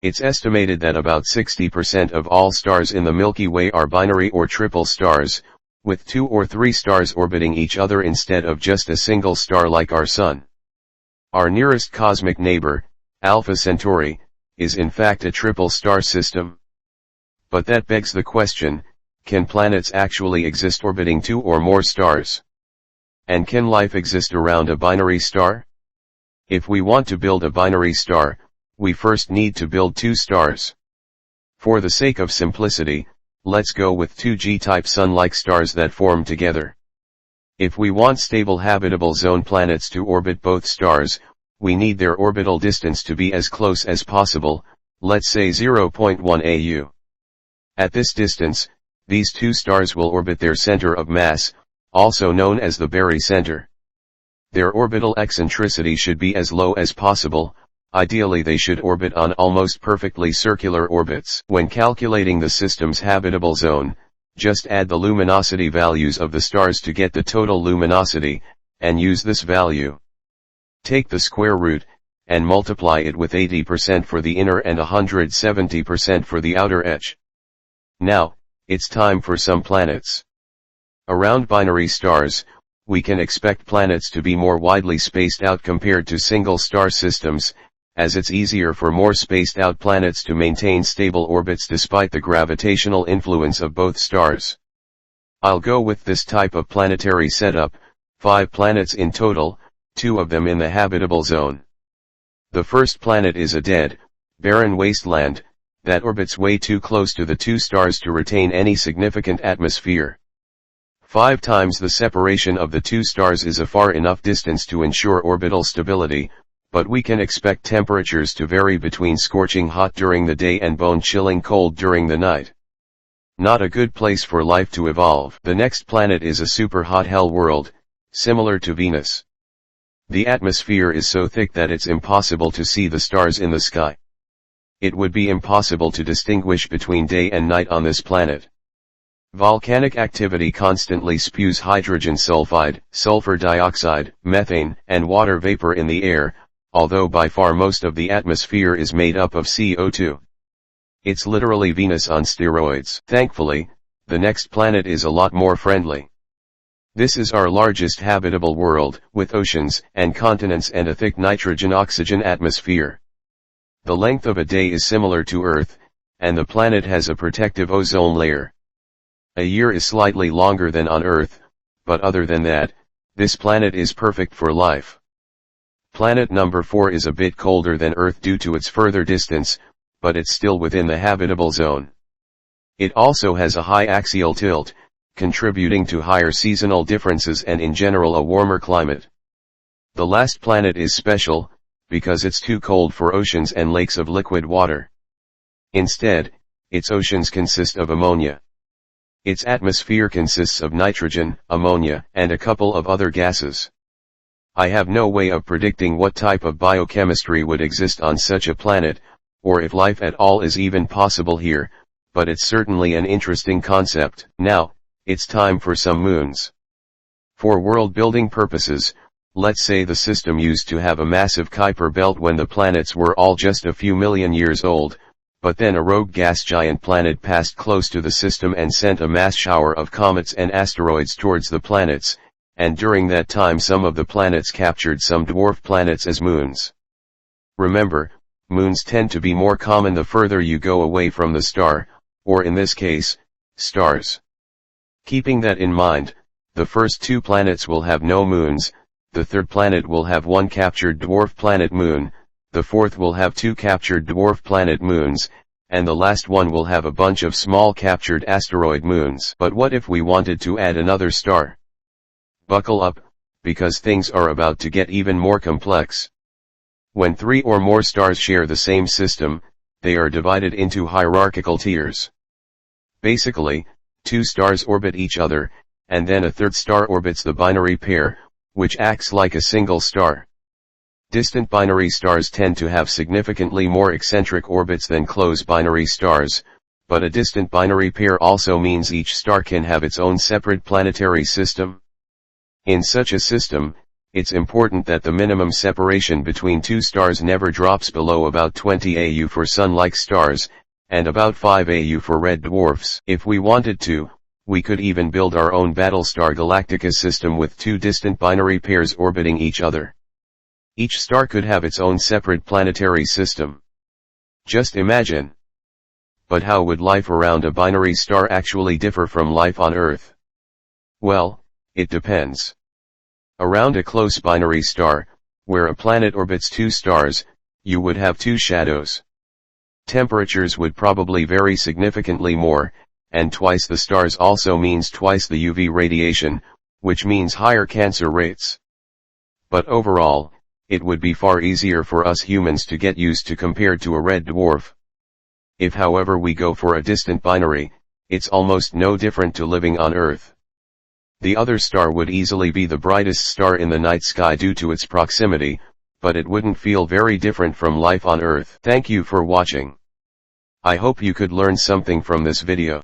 It's estimated that about 60% of all stars in the Milky Way are binary or triple stars, with 2 or 3 stars orbiting each other instead of just a single star like our Sun. Our nearest cosmic neighbor, Alpha Centauri, is in fact a triple star system. But that begs the question, can planets actually exist orbiting 2 or more stars? And can life exist around a binary star? If we want to build a binary star, we first need to build 2 stars. For the sake of simplicity, let's go with 2 G-type Sun-like stars that form together. If we want stable habitable zone planets to orbit both stars, we need their orbital distance to be as close as possible, let's say 0.1 AU. At this distance, these 2 stars will orbit their center of mass, also known as the barycenter. Their orbital eccentricity should be as low as possible. Ideally they should orbit on almost perfectly circular orbits. When calculating the system's habitable zone, just add the luminosity values of the stars to get the total luminosity, and use this value. Take the square root, and multiply it with 80% for the inner and 170% for the outer edge. Now, it's time for some planets. Around binary stars, we can expect planets to be more widely spaced out compared to single star systems, as it's easier for more spaced out planets to maintain stable orbits despite the gravitational influence of both stars. I'll go with this type of planetary setup, 5 planets in total, 2 of them in the habitable zone. The first planet is a dead, barren wasteland, that orbits way too close to the 2 stars to retain any significant atmosphere. 5 times the separation of the 2 stars is a far enough distance to ensure orbital stability, but we can expect temperatures to vary between scorching hot during the day and bone-chilling cold during the night. Not a good place for life to evolve. The next planet is a super hot hell world, similar to Venus. The atmosphere is so thick that it's impossible to see the stars in the sky. It would be impossible to distinguish between day and night on this planet. Volcanic activity constantly spews hydrogen sulfide, sulfur dioxide, methane, and water vapor in the air, although by far most of the atmosphere is made up of CO2. It's literally Venus on steroids. Thankfully, the next planet is a lot more friendly. This is our largest habitable world, with oceans and continents and a thick nitrogen-oxygen atmosphere. The length of a day is similar to Earth, and the planet has a protective ozone layer. A year is slightly longer than on Earth, but other than that, this planet is perfect for life. Planet number 4 is a bit colder than Earth due to its further distance, but it's still within the habitable zone. It also has a high axial tilt, contributing to higher seasonal differences and in general a warmer climate. The last planet is special, because it's too cold for oceans and lakes of liquid water. Instead, its oceans consist of ammonia. Its atmosphere consists of nitrogen, ammonia, and a couple of other gases. I have no way of predicting what type of biochemistry would exist on such a planet, or if life at all is even possible here, but it's certainly an interesting concept. Now, it's time for some moons. For world-building purposes, let's say the system used to have a massive Kuiper belt when the planets were all just a few million years old, but then a rogue gas giant planet passed close to the system and sent a mass shower of comets and asteroids towards the planets, and during that time some of the planets captured some dwarf planets as moons. Remember, moons tend to be more common the further you go away from the star, or in this case, stars. Keeping that in mind, the first 2 planets will have no moons, the third planet will have 1 captured dwarf planet moon, the fourth will have 2 captured dwarf planet moons, and the last one will have a bunch of small captured asteroid moons. But what if we wanted to add another star? Buckle up, because things are about to get even more complex. When 3 or more stars share the same system, they are divided into hierarchical tiers. Basically, 2 stars orbit each other, and then a third star orbits the binary pair, which acts like a single star. Distant binary stars tend to have significantly more eccentric orbits than close binary stars, but a distant binary pair also means each star can have its own separate planetary system. In such a system, it's important that the minimum separation between two stars never drops below about 20 AU for Sun-like stars, and about 5 AU for red dwarfs. If we wanted to, we could even build our own Battlestar Galactica system with two distant binary pairs orbiting each other. Each star could have its own separate planetary system. Just imagine. But how would life around a binary star actually differ from life on Earth? Well, it depends. Around a close binary star, where a planet orbits two stars, you would have two shadows. Temperatures would probably vary significantly more, and twice the stars also means twice the UV radiation, which means higher cancer rates. But overall, it would be far easier for us humans to get used to compared to a red dwarf. If however we go for a distant binary, it's almost no different to living on Earth. The other star would easily be the brightest star in the night sky due to its proximity, but it wouldn't feel very different from life on Earth. Thank you for watching. I hope you could learn something from this video.